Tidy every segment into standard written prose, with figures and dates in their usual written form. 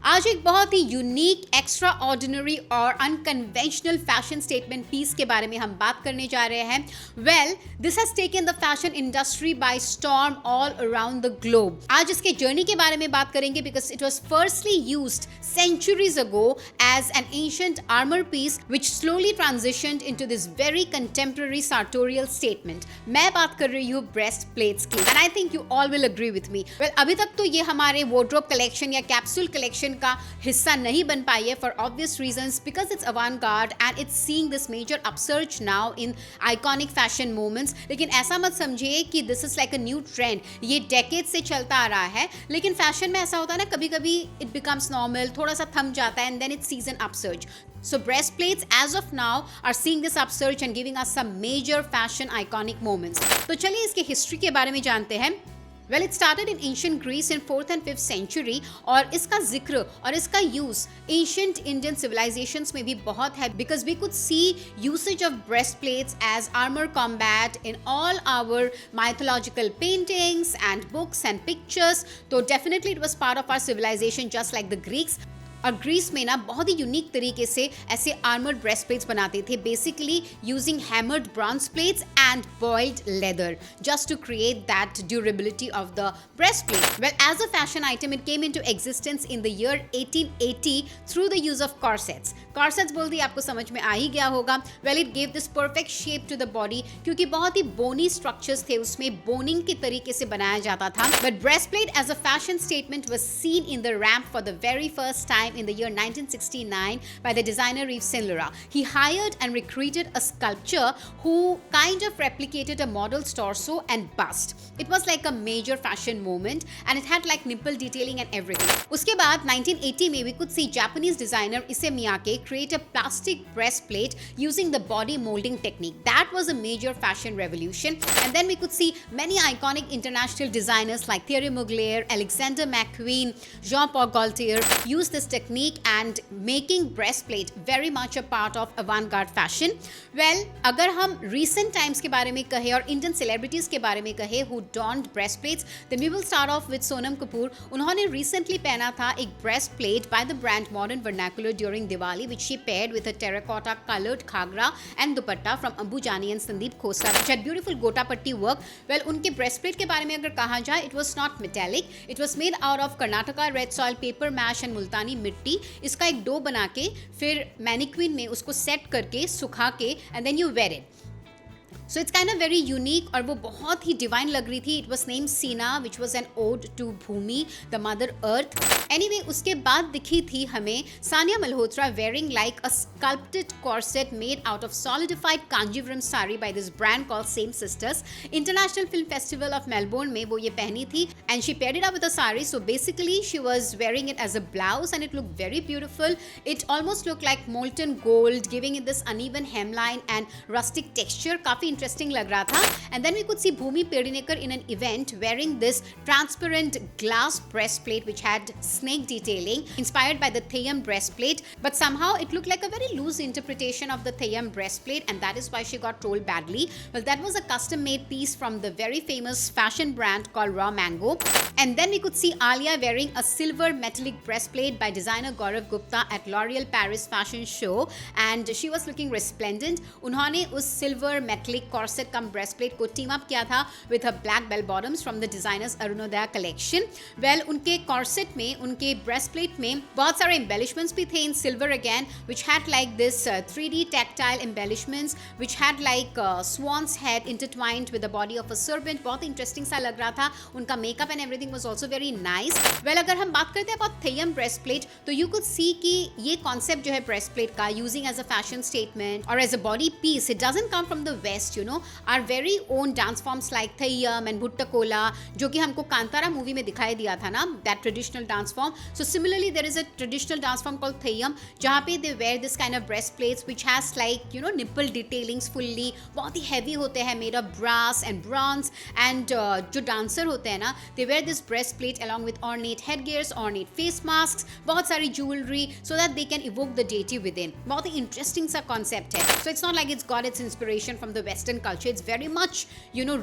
आज एक बहुत ही यूनिक, एक्स्ट्रा ऑर्डिनरी और अनकन्वेंशनल फैशन स्टेटमेंट पीस के बारे में हम बात करने जा रहे हैं। Well, this has taken the fashion industry by storm all around the globe. आज इसके जर्नी के बारे में बात करेंगे because it was firstly used centuries ago as an ancient armor piece which slowly transitioned into this very contemporary sartorial statement. मैं बात कर रही हूँ breast plates की and I think you all will agree with me. Well, अभी तक तो ये हमारे wardrobe collection या capsule collection का हिस्सा नहीं बन पाई है for obvious reasons because it's avant-garde and it's seeing this major upsurge now in iconic fashion moments. लेकिन ऐसा मत समझिए कि this is like a new trend. ये decades से चलता आ रहा है, लेकिन fashion में ऐसा होता है ना, कभी-कभी it becomes normal, थोड़ा सा थम जाता है and then it sees an upsurge. So breastplates as of now are seeing this upsurge and giving us some major fashion iconic moments. तो चलिए इसके हिस्ट्री के बारे में जानते हैं. Well, it started in ancient Greece in 4th and 5th century और इसका जिक्र और इसका यूज ancient Indian civilizations में भी बहुत है because we could see usage of breastplates as armor combat in all our mythological paintings and books and pictures. तो definitely it was part of our civilization just like the Greeks. और Greece में ना बहुत ही unique तरीके से ऐसे armoured breast plates बनाते थे, basically using hammered bronze plates and boiled leather just to create that durability of the breast plate. Well, as a fashion item it came into existence in the year 1880 through the use of corsets. Corsets बोल दी आपको समझ में आ ही गया होगा. Well, it gave this perfect shape to the body क्योंकि बहुत ही बोनी स्ट्रक्चर्स थे, उसमें बोनिंग के तरीके से बनाया जाता था. But breast plate as a fashion statement was seen in the ramp for the very first time in the year 1969 by the designer Yves Saint Laurent. He hired and recruited a sculptor who kind of replicated a model's torso and bust. It was like a major fashion moment and it had like nipple detailing and everything. उसके बाद 1980 में we could see Japanese designer Issey Miyake create a plastic breastplate using the body molding technique. That was a major fashion revolution. And then we could see many iconic international designers like Thierry Mugler, Alexander McQueen, Jean-Paul Gaultier use this technique and making breastplate very much a part of avant-garde fashion. Well, अगर हम recent times के बारे में कहें और Indian celebrities के बारे में कहें who donned breastplates, then we will start off with Sonam Kapoor. उन्होंने recently पहना था एक breastplate by the brand Modern Vernacular during Diwali, which she paired with a terracotta colored ghagra and dupatta from Ambu Jani and Sandeep Khosa, which had beautiful gota patti work. Well, उनके breastplate के बारे में अगर कहा जाए, it was not metallic. It was made out of Karnataka red soil, paper mash and multani मिट्टी. इसका एक डो बना के फिर मैनिक्विन में उसको सेट करके सुखा के and then you wear it. So it's kind of very unique और वो बहुत ही डिवाइन लग रही थी. It was name Seena which was an ode to Bhumi the mother earth. Anyway, उसके बाद दिखी थी हमें Sania Malhotra wearing like a sculpted corset made out of solidified Kanjeevaram sari by this brand called same sisters. International film festival of Melbourne में वो ये पहनी थी and she paired it up with a sari. So basically she was wearing it as a blouse and it look very beautiful. It almost look like molten gold giving it this uneven hemline and rustic texture. काफी interesting लग रहा था. And then we could see Bhumi Pedinekar in an event wearing this transparent glass breastplate which had snake detailing inspired by the Theyyam breastplate, but somehow it looked like a very loose interpretation of the Theyyam breastplate and that is why she got trolled badly. Well, that was a custom made piece from the very famous fashion brand called Raw Mango. And then we could see Alia wearing a silver metallic breastplate by designer Gaurav Gupta at L'Oreal Paris fashion show and she was looking resplendent. उन्होंने उस silver metallic corset कम breastplate को team up किया था with her black bell bottoms from the designers Arunodaya collection. Well, उनके corset में, उनके breastplate में बहुत सारे embellishments भी थे in silver again, which had like this 3D tactile embellishments, which had like swan's head intertwined with the body of a serpent. बहुत interesting सा लग रहा था. उनका makeup and everything was also very nice. Well, अगर हम बात करते हैं about Theyyam breastplate, तो you could see कि ये concept जो है breastplate का using as a fashion statement or as a body piece, it doesn't come from the west, you know. Our very own dance forms like Theyyam and Bhutta Kola, जो कि हमको Kantara movie में दिखाई दिया था ना, that traditional dance form. So similarly there is a traditional dance form called Theyyam जहाँ पे they wear this kind of breastplates which has like you know nipple detailings fully. बहुत ही heavy होते हैं, made of brass and bronze and जो dancer होते हैं ना, they wear this breastplate along with ornate headgears, ornate face masks, बहुत सारी jewelry so that they can evoke the deity within. बहुत ही interesting सा concept है. So it's not like it's got its inspiration from the western culture. It's very much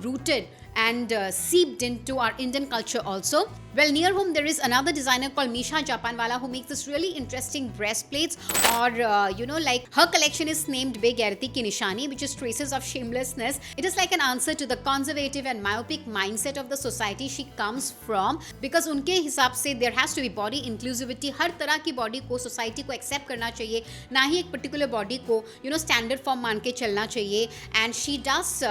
rooted and seeped into our Indian culture also. Well, near home there is another designer called Misha Japanwala who makes this really interesting breastplates, or like her collection is named Beghairati Ki Nishani, which is traces of shamelessness. It is like an answer to the conservative and myopic mindset of the society she comes from, because उनके हिसाब से there has to be body inclusivity. हर तरह की body को society को accept करना चाहिए, ना ही एक particular body को standard form मान के चलना चाहिए. And she does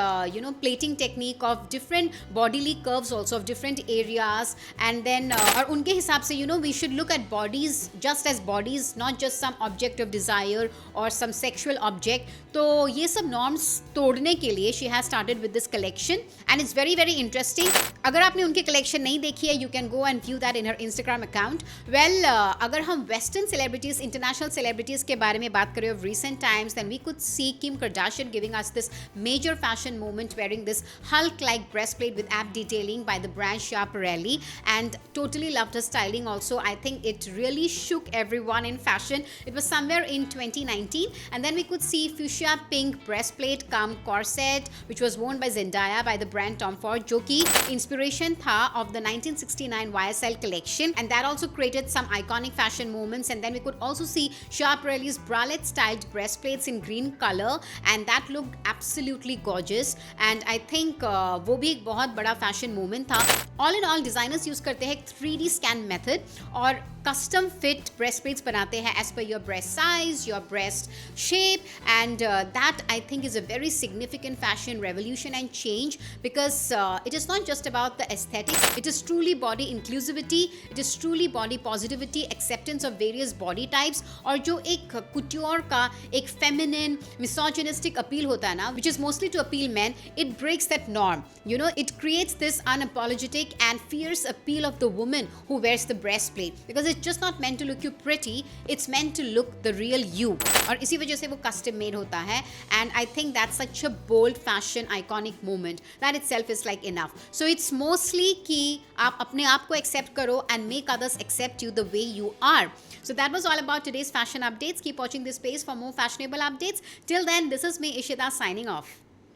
plating technique of different bodily curves also of different areas. And then और उनके हिसाब से we should look at bodies just as bodies, not just some object of desire or some sexual object. तो ये सब norms तोड़ने के लिए she has started with this collection and it's very very interesting. अगर आपने उनकी collection नहीं देखी है, you can go and view that in her Instagram account. Well, अगर हम western celebrities, international celebrities के बारे में बात करें of recent times, then we could see Kim Kardashian giving us this major fashion moment wearing this Hulk-like breastplate with ab detailing by the brand Schiaparelli, and totally loved her styling also. I think it really shook everyone in fashion. It was somewhere in 2019, and then we could see fuchsia pink breastplate cum corset which was worn by Zendaya by the brand Tom Ford, जो कि inspiration था of the 1969 YSL collection, and that also created some iconic fashion moments. And then we could also see Schiaparelli's bralette styled breastplates in green color, and that looked absolutely gorgeous. And I think वो भी एक बहुत बड़ा fashion moment था. All in all, designers use करते हैं 3D scan method और custom fit breastplates बनाते हैं as per your breast size, your breast shape, and that I think is a very significant fashion revolution and change, because it is not just about the aesthetics, it is truly body inclusivity, it is truly body positivity, acceptance of various body types, और जो एक couture का एक feminine misogynistic appeal होता है ना, which is mostly to appeal men, it breaks that norm. It creates this unapologetic and fierce appeal of the woman who wears the breastplate, because it's just not meant to look you pretty, it's meant to look the real you. और इसी वजह से वो custom made होता है, and I think that's such a bold fashion iconic moment that itself is like enough. So it's mostly कि आप अपने आप को accept करो and make others accept you the way you are. So that was all about today's fashion updates. Keep watching this space for more fashionable updates. Till then, this is me, Ishita, signing off.